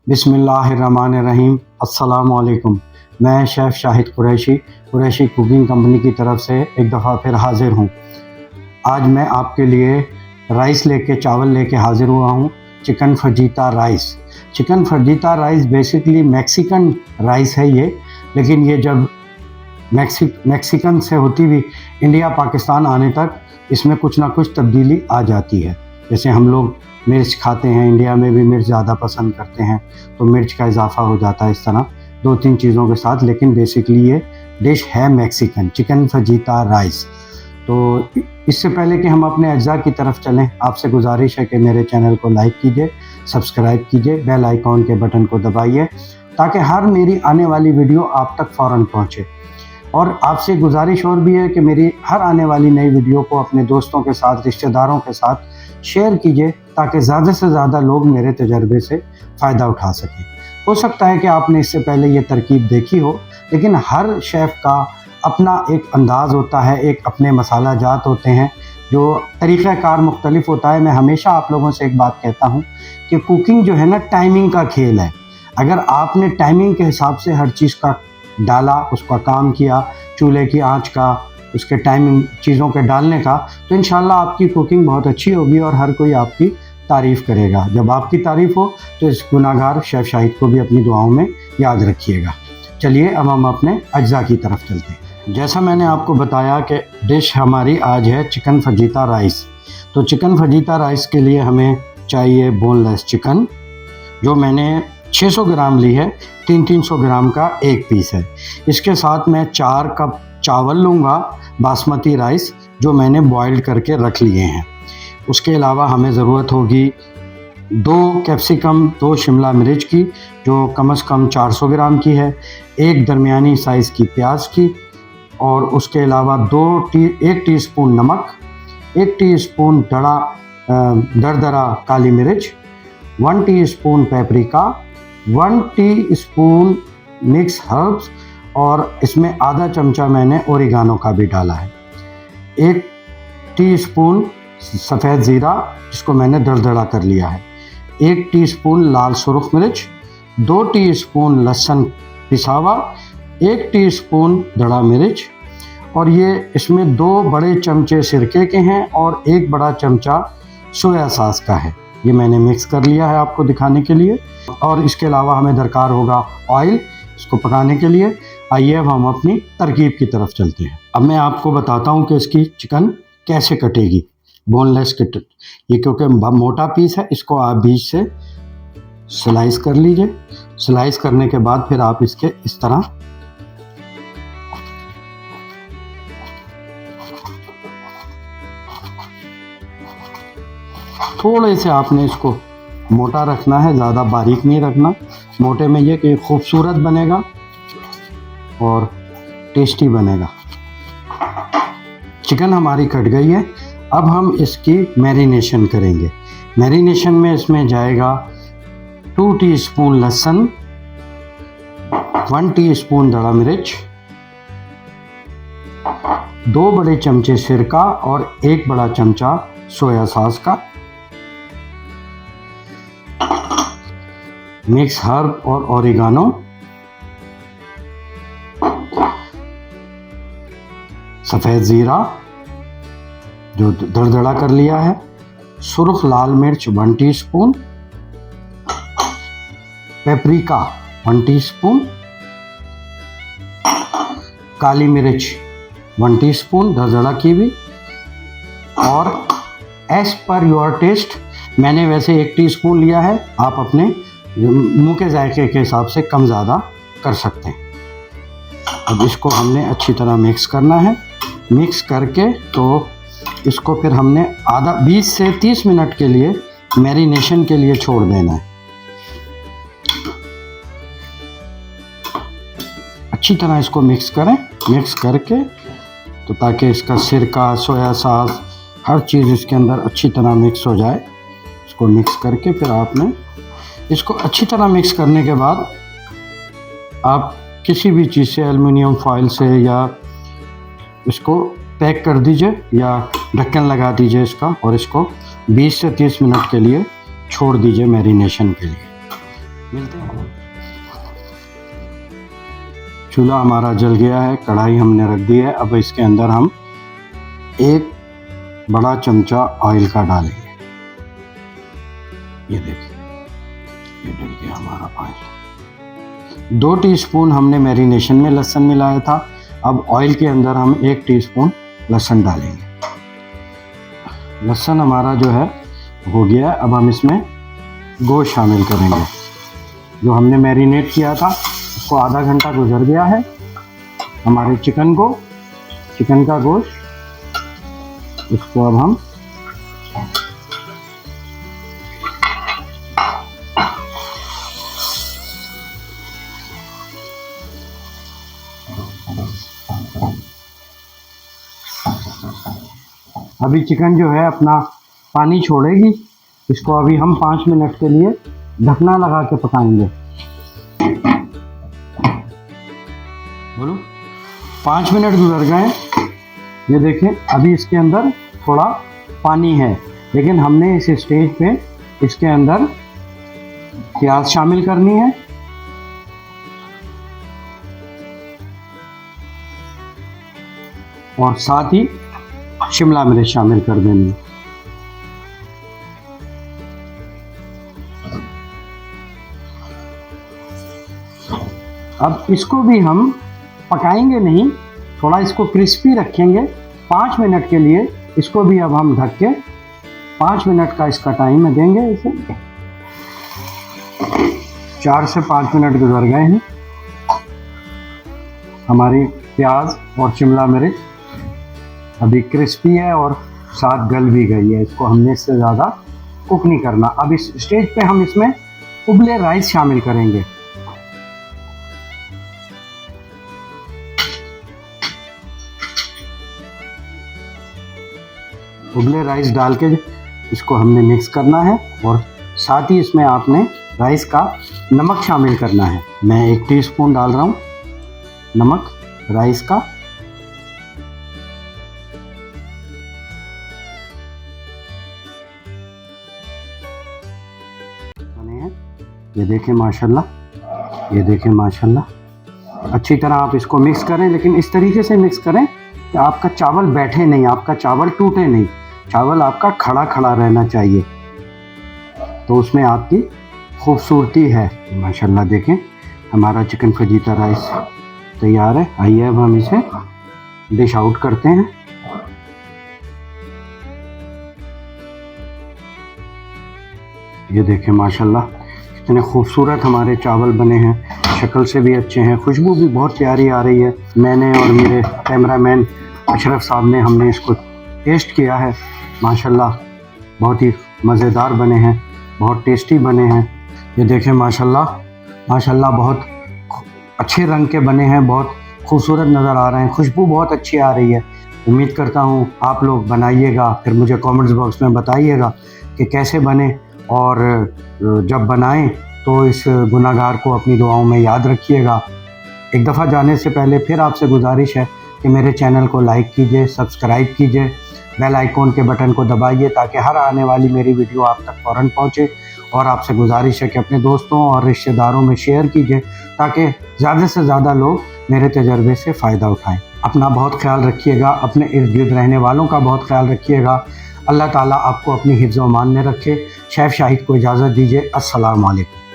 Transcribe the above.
बिस्मिल्लाहिर्रहमानिर्रहीम। अस्सलामुअलैकुम। मैं chef Shahid Qureshi cooking company की तरफ से एक दफ़ा फिर हाज़िर हूँ। आज मैं आपके लिए चावल लेके हाज़िर हुआ हूँ। Chicken fajita rice basically Mexican rice है ये, लेकिन ये जब मैक्सिकन से होती हुई इंडिया पाकिस्तान आने तक इसमें कुछ ना कुछ तब्दीली आ जाती है। जैसे हम लोग मिर्च खाते हैं, इंडिया में भी मिर्च ज़्यादा पसंद करते हैं, तो मिर्च का इजाफ़ा हो जाता है इस तरह 2-3 चीज़ों के साथ। लेकिन बेसिकली ये डिश है मैक्सिकन, चिकन फजीता राइस। तो इससे पहले कि हम अपने अज्जा की तरफ चलें, आपसे गुजारिश है कि मेरे चैनल को लाइक कीजिए, सब्सक्राइब कीजिए, बेल आइकॉन के बटन को दबाइए ताकि हर मेरी आने वाली वीडियो आप तक फ़ौरन पहुँचे। और आपसे गुजारिश और भी है कि मेरी हर आने वाली नई वीडियो को अपने दोस्तों के साथ, रिश्तेदारों के साथ शेयर कीजिए ताकि ज़्यादा से ज़्यादा लोग मेरे तजर्बे से फ़ायदा उठा सकें। हो सकता है कि आपने इससे पहले ये तरकीब देखी हो, लेकिन हर शेफ़ का अपना एक अंदाज़ होता है, एक अपने मसाला जात होते हैं, जो तरीक़ाकार मुख्तलिफ होता है। मैं हमेशा आप लोगों से एक बात कहता हूँ कि कुकिंग जो है ना, टाइमिंग का खेल है। अगर आपने टाइमिंग के हिसाब से हर चीज़ का डाला, उसका काम किया, चूल्हे की आंच का, उसके टाइमिंग चीज़ों के डालने का, तो इंशाल्लाह आपकी कुकिंग बहुत अच्छी होगी और हर कोई आपकी तारीफ़ करेगा। जब आपकी तारीफ़ हो तो इस गुनाहगार शेफ़ शाहिद को भी अपनी दुआओं में याद रखिएगा। चलिए अब हम अपने अज्जा की तरफ चलते हैं। जैसा मैंने आपको बताया कि डिश हमारी आज है चिकन फजीता राइस। तो चिकन फजीता राइस के लिए हमें चाहिए बोनलेस चिकन, जो मैंने 600 ग्राम ली है। 300 ग्राम का एक पीस है। इसके साथ मैं 4 कप चावल लूँगा बासमती राइस, जो मैंने बॉइल्ड करके रख लिए हैं। उसके अलावा हमें ज़रूरत होगी 2 कैप्सिकम, 2 शिमला मिर्च की, जो कम से कम 400 ग्राम की है, 1 दरमियानी साइज़ की प्याज की, और उसके अलावा 1 टीस्पून नमक, 1 टीस्पून दरदरा काली मिर्च, 1 teaspoon paprika, 1 teaspoon mix herbs, और इसमें आधा चमचा मैंने ओरिगानो का भी डाला है। 1 टीस्पून सफ़ेद ज़ीरा, जिसको मैंने दरदरा कर लिया है, 1 टीस्पून लाल सुरख मिर्च, 2 टीस्पून लहसुन पिसा हुआ, 1 टीस्पून दड़ा मिर्च, और ये इसमें 2 बड़े चमचे सिरके के हैं और 1 बड़ा चमचा सोया सॉस का है। ये मैंने मिक्स कर लिया है आपको दिखाने के लिए। और इसके अलावा हमें दरकार होगा ऑयल इसको पकाने के लिए। आइए अब हम अपनी तरकीब की तरफ चलते हैं। अब मैं आपको बताता हूँ कि इसकी चिकन कैसे कटेगी। बोनलेस कट, ये क्योंकि मोटा पीस है, इसको आप बीच से स्लाइस कर लीजिए। स्लाइस करने के बाद फिर आप इसके इस तरह थोड़े से आपने इसको मोटा रखना है, ज़्यादा बारीक नहीं रखना। मोटे में ये कि खूबसूरत बनेगा और टेस्टी बनेगा। चिकन हमारी कट गई है। अब हम इसकी मैरिनेशन करेंगे। मैरिनेशन में इसमें जाएगा 2 टीस्पून लहसुन, 1 टीस्पून दड़ा मिर्च, 2 बड़े चमचे सिरका और 1 बड़ा चमचा सोया सॉस का, मिक्स हर्ब और ओरिगानो, सफ़ेद ज़ीरा जो दरदरा कर लिया है, सुर्ख लाल मिर्च 1 टीस्पून, पेपरिका 1 टीस्पून, काली मिर्च 1 टीस्पून दरदरा की भी, और एज पर योर टेस्ट, मैंने वैसे 1 टीस्पून लिया है, आप अपने मुँह के जायके के हिसाब से कम ज़्यादा कर सकते हैं। अब इसको हमने अच्छी तरह मिक्स करना है। मिक्स करके तो इसको फिर हमने 20 से 30 मिनट के लिए मैरिनेशन के लिए छोड़ देना है। अच्छी तरह इसको मिक्स करें। मिक्स करके तो ताकि इसका सिरका, सोया सॉस, हर चीज़ इसके अंदर अच्छी तरह मिक्स हो जाए। इसको मिक्स करके फिर आपने इसको अच्छी तरह मिक्स करने के बाद आप किसी भी चीज़ से, एल्युमिनियम फॉइल से, या इसको पैक कर दीजिए या ढक्कन लगा दीजिए इसका, और इसको 20 से 30 मिनट के लिए छोड़ दीजिए मैरिनेशन के लिए। मिलते हैं। चूल्हा हमारा जल गया है, कढ़ाई हमने रख दी है। अब इसके अंदर हम एक बड़ा चमचा ऑयल का डालेंगे। ये देखिए, ये डल गया हमारा ऑयल। 2 टीस्पून हमने मैरिनेशन में लहसुन मिलाया था। अब ऑयल के अंदर हम 1 टीस्पून लहसुन डालेंगे। लहसुन हमारा जो है हो गया। अब हम इसमें गोश्त शामिल करेंगे जो हमने मैरिनेट किया था। उसको आधा घंटा गुजर गया है। हमारे चिकन का गोश्त, इसको अब हम अभी चिकन जो है अपना पानी छोड़ेगी। इसको अभी हम 5 मिनट के लिए ढकना लगा के पकाएंगे। बोलो, 5 मिनट गुजर गए। ये देखें, अभी इसके अंदर थोड़ा पानी है, लेकिन हमने इस स्टेज पे इसके अंदर प्याज शामिल करनी है और साथ ही शिमला मिर्च शामिल कर देनी है। अब इसको भी हम पकाएंगे नहीं, थोड़ा इसको क्रिस्पी रखेंगे 5 मिनट के लिए। इसको भी अब हम ढक के 5 मिनट का इसका टाइम देंगे। इसे 4 से 5 मिनट गुजर गए हैं। हमारी प्याज और शिमला मिर्च अभी क्रिस्पी है और साथ गल भी गई है। इसको हमने इससे ज़्यादा कुक नहीं करना। अब इस स्टेज पे हम इसमें उबले राइस शामिल करेंगे। उबले राइस डाल के इसको हमने मिक्स करना है और साथ ही इसमें आपने राइस का नमक शामिल करना है। मैं 1 टीस्पून डाल रहा हूँ नमक राइस का। ये देखें माशाल्लाह, ये देखें माशाल्लाह। अच्छी तरह आप इसको मिक्स करें, लेकिन इस तरीके से मिक्स करें कि आपका चावल बैठे नहीं, आपका चावल टूटे नहीं। चावल आपका खड़ा खड़ा रहना चाहिए, तो उसमें आपकी खूबसूरती है। माशाल्लाह देखें, हमारा चिकन फजीता राइस तैयार है। आइए अब हम इसे डिश आउट करते हैं। ये देखें माशाल्लाह, कितने खूबसूरत हमारे चावल बने हैं। शक्ल से भी अच्छे हैं, खुशबू भी बहुत प्यारी आ रही है। मैंने और मेरे कैमरामैन अशरफ साहब ने हमने इसको टेस्ट किया है। माशाल्लाह बहुत ही मज़ेदार बने हैं, बहुत टेस्टी बने हैं। ये देखें माशाल्लाह, माशाल्लाह बहुत अच्छे रंग के बने हैं, बहुत खूबसूरत नज़र आ रहे हैं। खुशबू बहुत अच्छी आ रही है। उम्मीद करता हूँ आप लोग बनाइएगा, फिर मुझे कमेंट्स बॉक्स में बताइएगा कि कैसे बने। और जब बनाएं तो इस गुनाहगार को अपनी दुआओं में याद रखिएगा। एक दफ़ा जाने से पहले फिर आपसे गुजारिश है कि मेरे चैनल को लाइक कीजिए, सब्सक्राइब कीजिए, बेल आइकॉन के बटन को दबाइए ताकि हर आने वाली मेरी वीडियो आप तक फ़ौरन पहुंचे। और आपसे गुजारिश है कि अपने दोस्तों और रिश्तेदारों में शेयर कीजिए ताकि ज़्यादा से ज़्यादा लोग मेरे तजर्बे से फ़ायदा उठाएं। अपना बहुत ख्याल रखिएगा, अपने इर्द गिर्द रहने वालों का बहुत ख्याल रखिएगा। अल्लाह ताला आपको अपनी हिफ्ज़-ओ-अमान में रखे। शेफ़ शाहिद को इजाज़त दीजिए। अस्सलाम वालेकुम।